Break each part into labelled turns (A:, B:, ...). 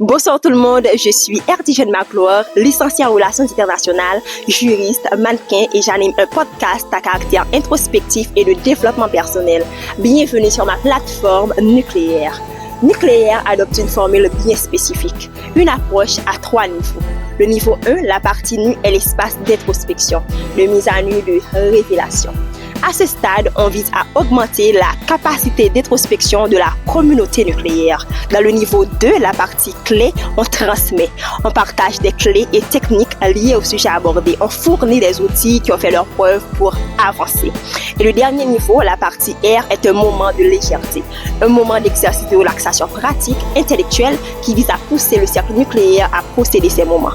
A: Bonsoir tout le monde, je suis Erdigène McClure, licenciée en relations internationales, juriste, mannequin et j'anime un podcast à caractère introspectif et de développement personnel. Bienvenue sur ma plateforme Nucléaire. Nucléaire adopte une formule bien spécifique, une approche à 3 niveaux. Le niveau 1, la partie nue est l'espace d'introspection, de mise à nu de révélation. À ce stade, on vise à augmenter la capacité d'introspection de la communauté nucléaire. Dans le niveau 2, la partie clé, on transmet. On partage des clés et techniques liées au sujet abordé. On fournit des outils qui ont fait leur preuve pour avancer. Et le dernier niveau, la partie R, est un moment de légèreté. Un moment d'exercice de relaxation pratique, intellectuelle, qui vise à pousser le cercle nucléaire à posséder ces moments.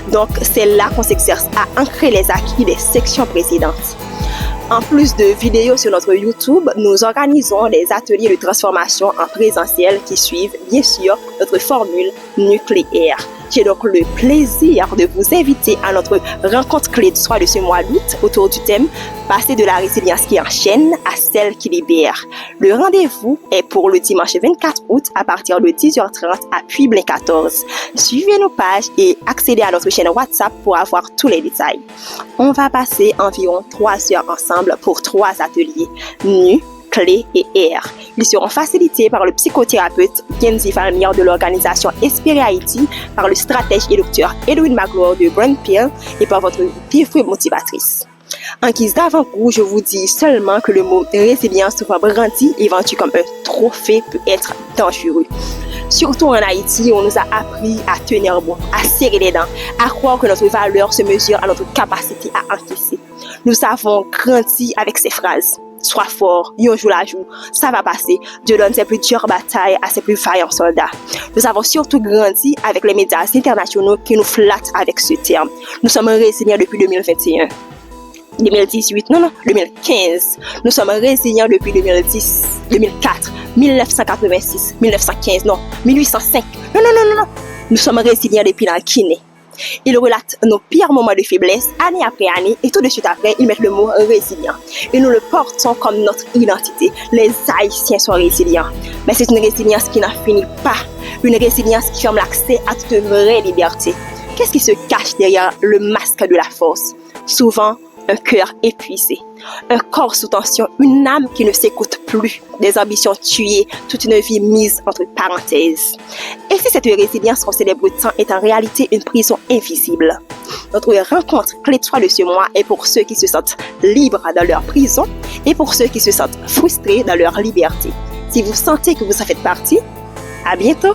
A: Donc, c'est là qu'on s'exerce à ancrer les acquis des sections précédentes. En plus de vidéos sur notre YouTube, nous organisons des ateliers de transformation en présentiel qui suivent, bien sûr, notre formule nucléaire. J'ai donc le plaisir de vous inviter à notre rencontre clé de soi de ce mois d'août autour du thème « Passer de la résilience qui enchaîne à celle qui libère ». Le rendez-vous est pour le dimanche 24 août à partir de 10h30 à Puy-Blain 14. Suivez nos pages et accédez à notre chaîne WhatsApp pour avoir tous les détails. On va passer environ 3 heures ensemble pour 3 ateliers nus, clés et R. Ils seront facilités par le psychothérapeute Kenzie Falmière de l'organisation Espérer Haïti, par le stratège et docteur Edwin McClure de Brandpill et par votre bienvenue motivatrice. En guise d'avant-goût, je vous dis seulement que le mot résilience, souvent brandi et vendu comme un trophée, peut être dangereux. Surtout en Haïti, on nous a appris à tenir bon, à serrer les dents, à croire que notre valeur se mesure à notre capacité à encaisser. Nous avons grandi avec ces phrases. Sois fort, yon joue la joue, ça va passer. Dieu donne ses plus dures batailles à ses plus vaillants soldats. Nous avons surtout grandi avec les médias internationaux qui nous flattent avec ce terme. Nous sommes résilients depuis 2021. 2018, non, 2015. Nous sommes résilients depuis 2010, 2004, 1986, 1915, non, 1805. Non. Nous sommes résilients depuis la Guinée. Ils relatent nos pires moments de faiblesse année après année et tout de suite après, ils mettent le mot résilient. Et nous le portons comme notre identité. Les Haïtiens sont résilients. Mais c'est une résilience qui n'en finit pas. Une résilience qui ferme l'accès à toute vraie liberté. Qu'est-ce qui se cache derrière le masque de la force? Souvent, un cœur épuisé, un corps sous tension, une âme qui ne s'écoute plus, des ambitions tuées, toute une vie mise entre parenthèses. Et si cette résilience qu'on célèbre tant est en réalité une prison invisible? Notre rencontre clé de soi de ce mois est pour ceux qui se sentent libres dans leur prison et pour ceux qui se sentent frustrés dans leur liberté. Si vous sentez que vous en faites partie, à bientôt!